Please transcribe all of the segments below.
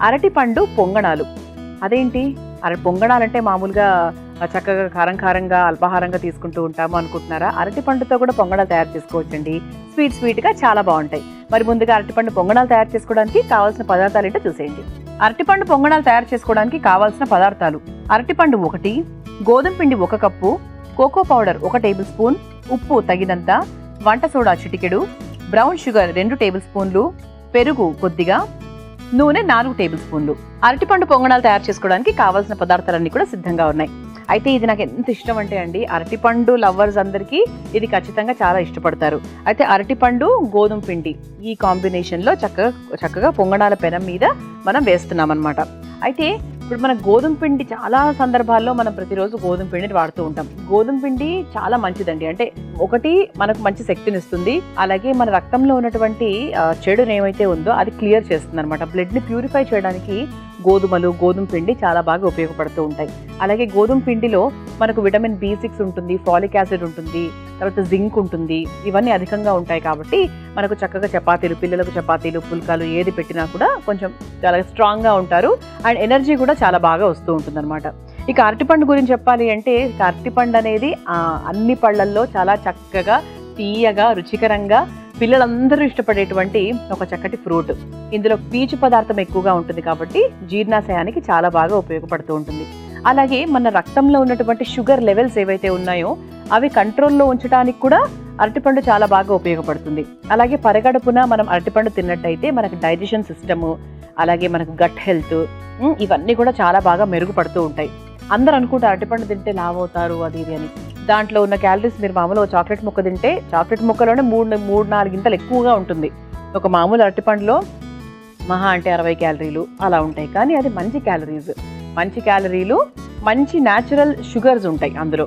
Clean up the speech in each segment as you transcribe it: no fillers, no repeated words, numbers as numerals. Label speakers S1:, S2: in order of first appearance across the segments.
S1: అరటిపండు పొంగణాలు. అదేంటి పొంగణాలంటే మామూలుగా చక్కగా కారం కారంగా అల్పాహారంగా తీసుకుంటూ ఉంటాము అనుకుంటున్నారా? అరటిపండుతో కూడా పొంగణాలు తయారు చేసుకోవచ్చండి. స్వీట్గా చాలా బాగుంటాయి. మరి ముందుగా అరటిపండు పొంగణాలు తయారు చేసుకోవడానికి కావాల్సిన పదార్థాలు ఏంటో చూసేయండి. అరటిపండు పొంగణాలు తయారు చేసుకోవడానికి కావాల్సిన పదార్థాలు: అరటిపండు 1, గోధుమ పిండి 1 cup, cocoa powder 1 tablespoon, ఉప్పు తగినంత, వంట సోడా చిటికెడు, బ్రౌన్ షుగర్ 2 టేబుల్ స్పూన్లు, పెరుగు కొద్దిగా, నూనె 4 టేబుల్ స్పూన్లు. అరటిపండు పొంగణాలు తయారు చేసుకోవడానికి కావాల్సిన పదార్థాలన్నీ కూడా సిద్ధంగా ఉన్నాయి. అయితే ఇది నాకు ఎంత ఇష్టం అంటే అండి, అరటిపండు లవర్స్ అందరికీ ఇది ఖచ్చితంగా చాలా ఇష్టపడతారు. అయితే అరటిపండు గోధుమ పిండి ఈ కాంబినేషన్లో చక్కగా పొంగణాల పెనం మీద మనం వేస్తున్నాం అనమాట. అయితే ఇప్పుడు మన గోధుమ పిండి చాలా సందర్భాల్లో మనం ప్రతిరోజు గోధుమ పిండిని వాడుతూ ఉంటాం. గోధుమ పిండి చాలా మంచిదండి. అంటే ఒకటి మనకు మంచి శక్తిని ఇస్తుంది, అలాగే మన రక్తంలో ఉన్నటువంటి చెడుని ఏమైతే ఉందో అది క్లియర్ చేస్తుంది అనమాట. బ్లడ్ని ప్యూరిఫై చేయడానికి గోధుమ పిండి చాలా బాగా ఉపయోగపడుతూ ఉంటాయి. అలాగే గోధుమ పిండిలో మనకు విటమిన్ B6 ఉంటుంది, ఫాలిక్ యాసిడ్ ఉంటుంది, తర్వాత జింక్ ఉంటుంది. ఇవన్నీ అధికంగా ఉంటాయి కాబట్టి మనకు చక్కగా పిల్లలకు చపాతీలు పుల్కాలు ఏది పెట్టినా కూడా కొంచెం చాలా స్ట్రాంగ్గా ఉంటారు. అండ్ ఎనర్జీ కూడా చాలా బాగా వస్తూ ఉంటుంది అనమాట. ఇక అరటిపండు గురించి చెప్పాలి అంటే, అరటిపండు అనేది అన్ని పళ్ళల్లో చాలా చక్కగా తీయగా రుచికరంగా పిల్లలందరూ ఇష్టపడేటువంటి ఒక చక్కటి ఫ్రూట్. ఇందులో పీచు పదార్థం ఎక్కువగా ఉంటుంది కాబట్టి జీర్ణాశయానికి చాలా బాగా ఉపయోగపడుతూ ఉంటుంది. అలాగే మన రక్తంలో ఉన్నటువంటి షుగర్ లెవెల్స్ ఏవైతే ఉన్నాయో అవి కంట్రోల్లో ఉంచడానికి కూడా అరటిపండు చాలా బాగా ఉపయోగపడుతుంది. అలాగే పరగడుపున మనం అరటిపండు తిన్నట్టయితే మనకు డైజెషన్ సిస్టము, అలాగే మనకు గట్ హెల్త్, ఇవన్నీ కూడా చాలా బాగా మెరుగుపడుతూ ఉంటాయి. అందరూ అనుకుంటారు అరటిపండు తింటే లావ్ అవుతారు అది ఇది అని. దాంట్లో ఉన్న క్యాలరీస్ మీరు మామూలు చాక్లెట్ ముక్క తింటే చాక్లెట్ ముక్కలోనే 3-4 ఇంతలు ఎక్కువగా ఉంటుంది. ఒక మామూలు అరటిపండులో మహా అంటే 60 క్యాలరీలు అలా ఉంటాయి. కానీ అది మంచి క్యాలరీలు, మంచి న్యాచురల్ షుగర్స్ ఉంటాయి అందులో.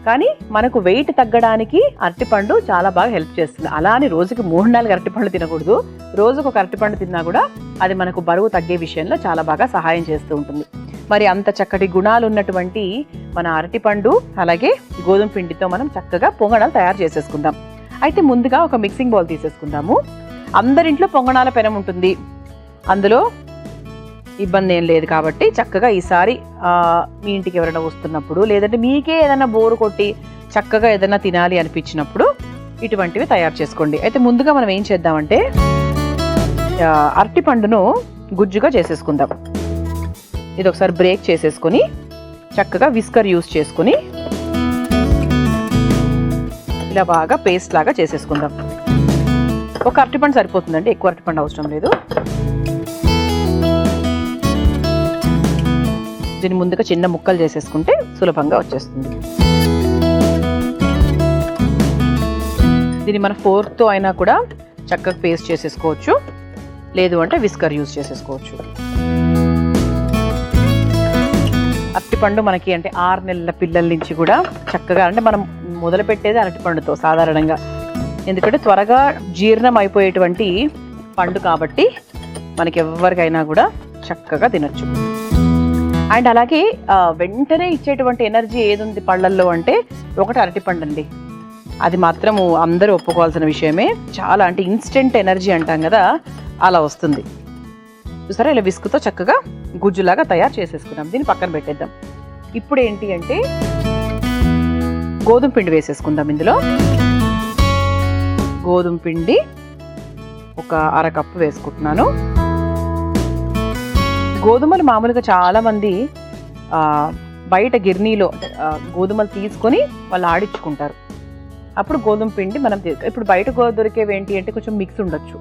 S1: కానీ మనకు వెయిట్ తగ్గడానికి అరటిపండు చాలా బాగా హెల్ప్ చేస్తుంది. అలా అని రోజుకి 3-4 అరటిపండ్లు తినకూడదు. రోజుకు ఒక అరటిపండు తిన్నా కూడా అది మనకు బరువు తగ్గే విషయంలో చాలా బాగా సహాయం చేస్తూ ఉంటుంది. మరి అంత చక్కటి గుణాలు ఉన్నటువంటి మన అరటిపండు అలాగే గోధుమ పిండితో మనం చక్కగా పొంగణాలు తయారు చేసేసుకుందాం. అయితే ముందుగా ఒక మిక్సింగ్ బౌల్ తీసేసుకుందాము. అందరింట్లో పొంగణాల పెనం ఉంటుంది, అందులో ఇబ్బంది ఏం లేదు కాబట్టి చక్కగా ఈసారి మీ ఇంటికి ఎవరైనా వస్తున్నప్పుడు, లేదంటే మీకే ఏదైనా బోరు కొట్టి చక్కగా ఏదైనా తినాలి అనిపించినప్పుడు ఇటువంటివి తయారు చేసుకోండి. అయితే ముందుగా మనం ఏం చేద్దామంటే అరటిపండును గుజ్జుగా చేసేసుకుందాం. ఇది ఒకసారి బ్రేక్ చేసేసుకొని చక్కగా విస్కర్ యూస్ చేసుకొని ఇలా బాగా పేస్ట్ లాగా చేసేసుకుందాం. ఒక అరటిపండు సరిపోతుందండి, ఎక్కువ అరటిపండు అవసరం లేదు. దీన్ని ముందుగా చిన్న ముక్కలు చేసేసుకుంటే సులభంగా వచ్చేస్తుంది. దీన్ని మన ఫోర్క్తో అయినా కూడా చక్కగా పేస్ట్ చేసేసుకోవచ్చు, లేదు అంటే విస్కర్ యూస్ చేసేసుకోవచ్చు. అరటిపండు మనకి అంటే 6 నెలల పిల్లల నుంచి కూడా చక్కగా, అంటే మనం మొదలు పెట్టేది అరటిపండుతో సాధారణంగా, ఎందుకంటే త్వరగా జీర్ణం అయిపోయేటువంటి పండు కాబట్టి మనకి ఎవరికైనా కూడా చక్కగా తినొచ్చు. అండ్ అలాగే వెంటనే ఇచ్చేటువంటి ఎనర్జీ ఏది ఉంది పళ్ళల్లో అంటే ఒకటి అరటిపండు అండి. అది మాత్రము అందరూ ఒప్పుకోవాల్సిన విషయమే. చాలా అంటే ఇన్స్టెంట్ ఎనర్జీ అంటాం కదా, అలా వస్తుంది. చూసారా, ఇలా విస్కుతో చక్కగా గుజ్జులాగా తయారు చేసేసుకున్నాం. దీన్ని పక్కన పెట్టేద్దాం. ఇప్పుడు ఏంటి అంటే గోధుమ పిండి వేసేసుకుందాం. ఇందులో గోధుమ పిండి ఒక 1/2 కప్పు వేసుకుంటున్నాను. గోధుమలు మామూలుగా చాలామంది బయట గిర్నీలో గోధుమలు తీసుకొని వాళ్ళు ఆడించుకుంటారు. అప్పుడు గోధుమ పిండి మనం ఇప్పుడు బయట దొరికేవి ఏంటి అంటే కొంచెం మిక్స్ ఉండొచ్చు.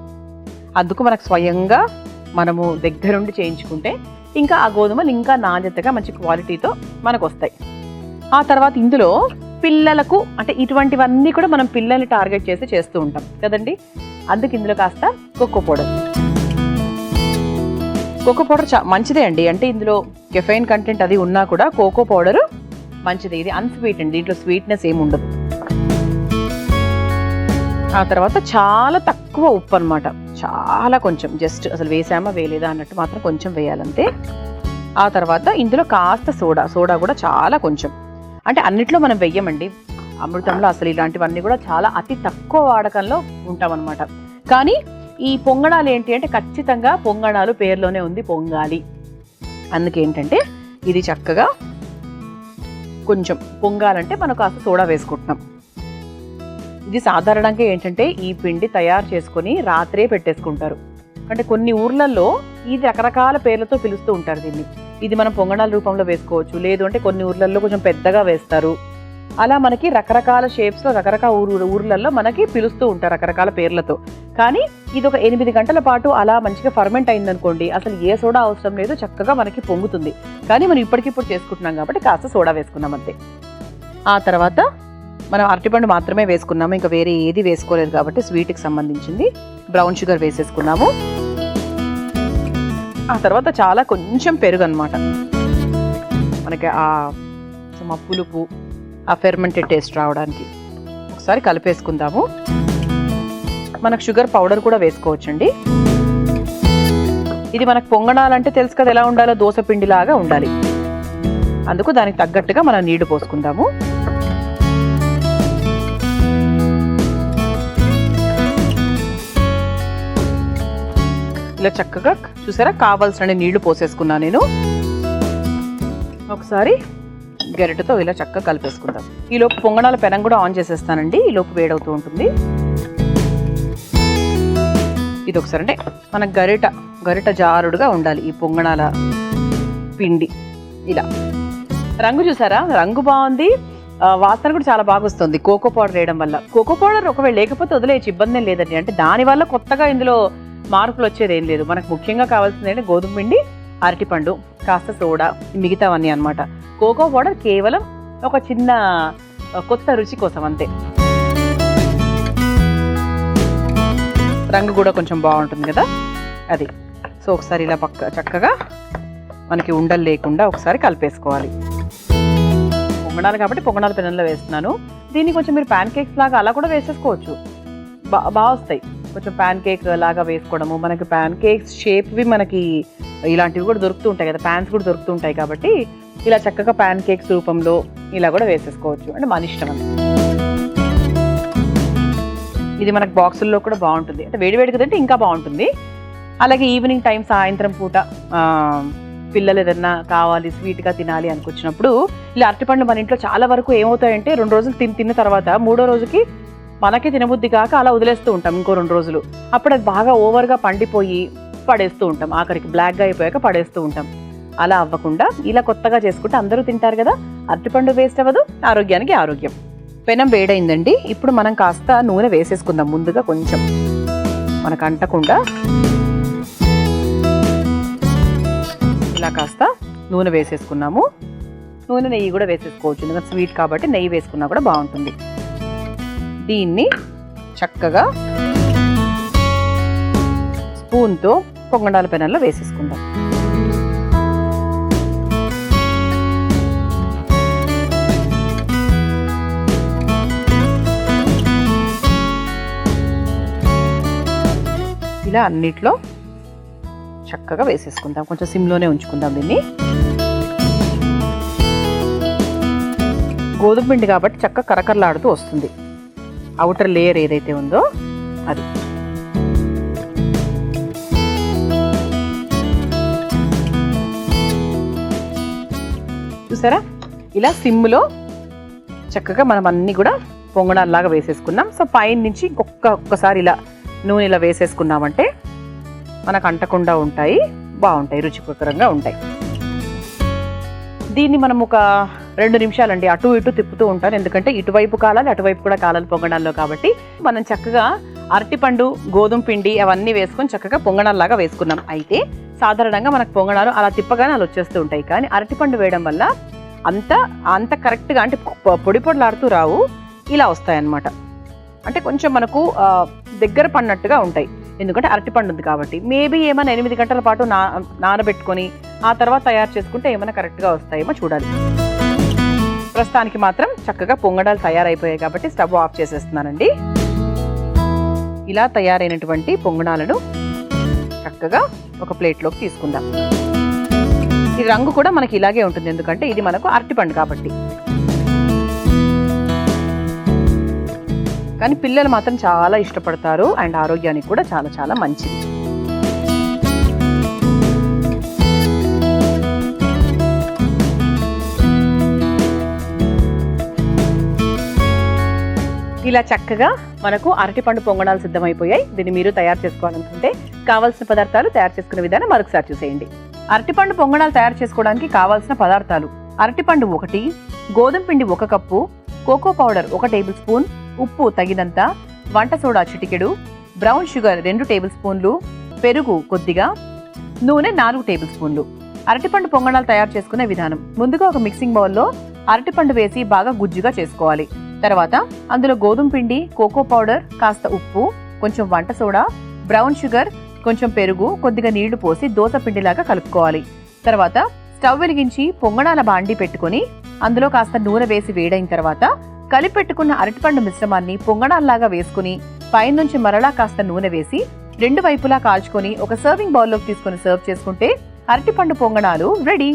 S1: అందుకు మనకు స్వయంగా మనము దగ్గరుండి చేయించుకుంటే ఇంకా ఆ గోధుమలు ఇంకా నాణ్యతగా మంచి క్వాలిటీతో మనకు వస్తాయి. ఆ తర్వాత ఇందులో పిల్లలకు అంటే ఇటువంటివన్నీ కూడా మనం పిల్లల్ని టార్గెట్ చేసి చేస్తూ ఉంటాం కదండి. అందుకు ఇందులో కాస్త కోకో పౌడర్ మంచిదే అండి. అంటే ఇందులో కెఫైన్ కంటెంట్ అది ఉన్నా కూడా కోకో పౌడర్ మంచిది. ఇది అన్స్వీట్ అండి, దీంట్లో స్వీట్నెస్ ఏమి ఉండదు. ఆ తర్వాత చాలా తక్కువ ఉప్పు అనమాట, చాలా కొంచెం, జస్ట్ అసలు వేసామా వేయలేదా అన్నట్టు మాత్రం కొంచెం వేయాలంతే. ఆ తర్వాత ఇందులో కాస్త సోడా కూడా చాలా కొంచెం, అంటే అన్నిట్లో మనం వెయ్యమండి. అమృతంలో అసలు ఇలాంటివన్నీ కూడా చాలా అతి తక్కువ వాడకంలో ఉంటామన్నమాట. కానీ ఈ పొంగణాలు ఏంటి అంటే ఖచ్చితంగా పొంగణాలు పేరులోనే ఉంది పొంగాలి. అందుకేంటంటే ఇది చక్కగా కొంచెం పొంగాలంటే మనం కాస్త సోడా వేసుకుంటున్నాం. ఇది సాధారణంగా ఏంటంటే ఈ పిండి తయారు చేసుకొని రాత్రే పెట్టేసుకుంటారు. అంటే కొన్ని ఊర్లలో ఇది రకరకాల పేర్లతో పిలుస్తూ ఉంటారు దీన్ని. ఇది మనం పొంగణాల రూపంలో వేసుకోవచ్చు, లేదు అంటే కొన్ని ఊర్లలో కొంచెం పెద్దగా వేస్తారు. అలా మనకి రకరకాల షేప్స్లో రకరకాల ఊర్లలో మనకి పిలుస్తూ ఉంటారు రకరకాల పేర్లతో. కానీ ఇది ఒక 8 గంటల పాటు అలా మంచిగా ఫర్మెంట్ అయిందనుకోండి, అసలు ఏ సోడా అవసరం లేదు, చక్కగా మనకి పొంగుతుంది. కానీ మనం ఇప్పటికిప్పుడు చేసుకుంటున్నాం కాబట్టి కాస్త సోడా వేసుకున్నాం అంతే. ఆ తర్వాత మనం అరటిపండు మాత్రమే వేసుకున్నాము, ఇంకా వేరే ఏది వేసుకోలేదు కాబట్టి స్వీట్కి సంబంధించింది బ్రౌన్ షుగర్ వేసేసుకున్నాము. ఆ తర్వాత చాలా కొంచెం పెరుగు అనమాట, మనకి ఆ పులుపు ఆ ఫెర్మెంటెడ్ టేస్ట్ రావడానికి. ఒకసారి కలిపేసుకుందాము. మనకు షుగర్ పౌడర్ కూడా వేసుకోవచ్చండి. ఇది మనకు పొంగణాలంటే తెలుసు కదా ఎలా ఉండాలో, దోశ పిండిలాగా ఉండాలి. అందుకు దానికి తగ్గట్టుగా మనం నీళ్లు పోసుకుందాము. ఇలా చక్కగా చూసారా కావాల్సిన నీళ్లు పోసేసుకున్నా నేను. ఒకసారి గరిటెతో ఇలా చక్కగా కలిపేసుకుందాం. ఈలోపు పొంగణాల పెనం కూడా ఆన్ చేసేస్తానండి, ఈలోపు వేడవుతూ ఉంటుంది. ఇది ఒకసారి అంటే మన గరిట జారుడుగా ఉండాలి ఈ పొంగణాల పిండి. ఇలా రంగు చూసారా, రంగు బాగుంది, వాసన కూడా చాలా బాగా వస్తుంది కోకో పౌడర్ వేయడం వల్ల. కోకో పౌడర్ ఒకవేళ లేకపోతే వదిలేయచ్చు, ఇబ్బంది ఏం లేదండి. అంటే దానివల్ల కొత్తగా ఇందులో మార్పులు వచ్చేది ఏం లేదు. మనకు ముఖ్యంగా కావాల్సింది అంటే గోధుమ పిండి, అరటిపండు, కాస్త సోడా, మిగతావన్నీ అనమాట. కోకో పౌడర్ కేవలం ఒక చిన్న కొత్త రుచి కోసం అంతే. రంగు కూడా కొంచెం బాగుంటుంది కదా అది. సో ఒకసారి ఇలా చక్కగా మనకి ఉండలు లేకుండా ఒకసారి కలిపేసుకోవాలి. పొంగణాలు కాబట్టి పొంగణాల పెనంలో వేస్తున్నాను. దీన్ని కొంచెం మీరు ప్యాన్ కేక్స్ లాగా అలా కూడా వేసేసుకోవచ్చు, బాగా వస్తాయి. కొంచెం ప్యాన్ కేక్ లాగా వేసుకోవడము, మనకి ప్యాన్ కేక్స్ షేప్వి మనకి ఇలాంటివి కూడా దొరుకుతూ ఉంటాయి కదా, ప్యాన్స్ కూడా దొరుకుతూ ఉంటాయి కాబట్టి ఇలా చక్కగా ప్యాన్ కేక్స్ రూపంలో ఇలా కూడా వేసేసుకోవచ్చు. అంటే మన ఇష్టం అండి. ఇది మనకు బాక్సుల్లో కూడా బాగుంటుంది, అంటే వేడివేడి కదంటే ఇంకా బాగుంటుంది. అలాగే ఈవినింగ్ టైం, సాయంత్రం పూట పిల్లలు ఏదన్నా కావాలి స్వీట్గా తినాలి అనుకొచ్చినప్పుడు ఇలా అరటిపండ్లు మన ఇంట్లో చాలా వరకు ఏమవుతాయంటే 2 రోజులు తిన్న తర్వాత 3వ రోజుకి మనకి తినబుద్ధి కాక అలా వదిలేస్తూ ఉంటాం ఇంకో 2 రోజులు. అప్పుడు అది బాగా ఓవర్గా పండిపోయి పడేస్తూ ఉంటాం, ఆఖరికి బ్లాక్గా అయిపోయాక పడేస్తూ ఉంటాం. అలా అవ్వకుండా ఇలా కొత్తగా చేసుకుంటే అందరూ తింటారు కదా, అరటిపండు వేస్ట్ అవ్వదు, ఆరోగ్యానికి ఆరోగ్యం. పెనం వేడైందండి, ఇప్పుడు మనం కాస్త నూనె వేసేసుకుందాం. ముందుగా కొంచెం మనకు అంటకుండా ఇలా కాస్త నూనె వేసేసుకున్నాము. నూనె నెయ్యి కూడా వేసేసుకోవచ్చు, ఎందుకంటే స్వీట్ కాబట్టి నెయ్యి వేసుకున్నా కూడా బాగుంటుంది. దీన్ని చక్కగా స్పూన్తో పొంగణాల పెనంలో వేసేసుకుందాం. ఇలా అన్నిట్లో చక్కగా వేసేసుకుందాం. కొంచెం సిమ్లోనే ఉంచుకుందాం దీన్ని. గోధుమ పిండి కాబట్టి చక్కగా కరకరలాడుతూ వస్తుంది. అవుటర్ లేయర్ ఏదైతే ఉందో అది. చూసారా, ఇలా సిమ్లో చక్కగా మనం అన్నీ కూడా పొంగణాల్లాగా వేసేసుకున్నాం. సో పైన నుంచి ఒక్కసారి ఇలా నూనె ఇలా వేసేసుకున్నామంటే మనకు అంటకుండా ఉంటాయి, బాగుంటాయి, రుచికరంగా ఉంటాయి. దీన్ని మనం ఒక 2 నిమిషాలండి అటు ఇటు తిప్పుతూ ఉంటాను, ఎందుకంటే ఇటువైపు కాలాలి అటువైపు కూడా కాలాలి పొంగణాల్లో కాబట్టి. మనం చక్కగా అరటిపండు, గోధుమ పిండి అవన్నీ వేసుకొని చక్కగా పొంగణాల్లాగా వేసుకున్నాం. అయితే సాధారణంగా మనకు పొంగణాలు అలా తిప్పగానే అలా వచ్చేస్తూ ఉంటాయి, కానీ అరటిపండు వేయడం వల్ల అంత కరెక్ట్గా అంటే పొడి పొడిలాడుతూ రావు, ఇలా వస్తాయన్నమాట. అంటే కొంచెం మనకు దగ్గర పడినట్టుగా ఉంటాయి, ఎందుకంటే అరటిపండు ఉంది కాబట్టి. మేబీ ఏమైనా 8 గంటల పాటు నానబెట్టుకొని ఆ తర్వాత తయారు చేసుకుంటే ఏమైనా కరెక్ట్గా వస్తాయేమో చూడాలి. ప్రస్తుతానికి మాత్రం చక్కగా పొంగడాలు తయారైపోయాయి కాబట్టి స్టవ్ ఆఫ్ చేసేస్తున్నానండి. ఇలా తయారైనటువంటి పొంగడాలను చక్కగా ఒక ప్లేట్లోకి తీసుకుందాం. ఈ రంగు కూడా మనకి ఇలాగే ఉంటుంది, ఎందుకంటే ఇది మనకు అరటిపండు కాబట్టి. కానీ పిల్లలు మాత్రం చాలా ఇష్టపడతారు అండ్ ఆరోగ్యానికి కూడా చాలా చాలా మంచిది. ఇలా చక్కగా మనకు అరటిపండు పొంగడాలు సిద్ధమైపోయాయి. దీన్ని మీరు తయారు చేసుకోవాలనుకుంటే కావాల్సిన పదార్థాలు తయారు చేసుకునే విధానం మరొకసారి చూసేయండి. అరటిపండు పొంగడాలు తయారు చేసుకోవడానికి కావాల్సిన పదార్థాలు: అరటిపండు 1, గోధుమ పిండి 1 cup, cocoa powder 1 tablespoon, ఉప్పు తగినంత, వంట సోడా చిటికెడు, బ్రౌన్ షుగర్ 2 టేబుల్ స్పూన్లు, పెరుగు కొద్దిగా, నూనె 4 టేబుల్ స్పూన్లు. అరటిపండు పొంగడాలు తయారు చేసుకునే విధానం: ముందుగా ఒక మిక్సింగ్ బౌల్లో అరటిపండు వేసి బాగా గుజ్జుగా చేసుకోవాలి. తర్వాత అందులో గోధుమ పిండి, కోకో పౌడర్, కాస్త ఉప్పు, కొంచెం వంట సోడా, బ్రౌన్ షుగర్, కొంచెం పెరుగు, కొద్దిగా నీళ్లు పోసి దోస పిండిలాగా కలుపుకోవాలి. తర్వాత స్టవ్ వెలిగించి పొంగడాల బాండి పెట్టుకుని అందులో కాస్త నూనె వేసి వేడైన తర్వాత కలిపెట్టుకున్న అరటిపండు మిశ్రమాన్ని పొంగడాల్లాగా వేసుకుని పైనుంచి మరలా కాస్త నూనె వేసి 2 వైపులా కాల్చుకొని ఒక సర్వింగ్ బౌల్లోకి తీసుకుని సర్వ్ చేసుకుంటే అరటిపండు పొంగడాలు రెడీ.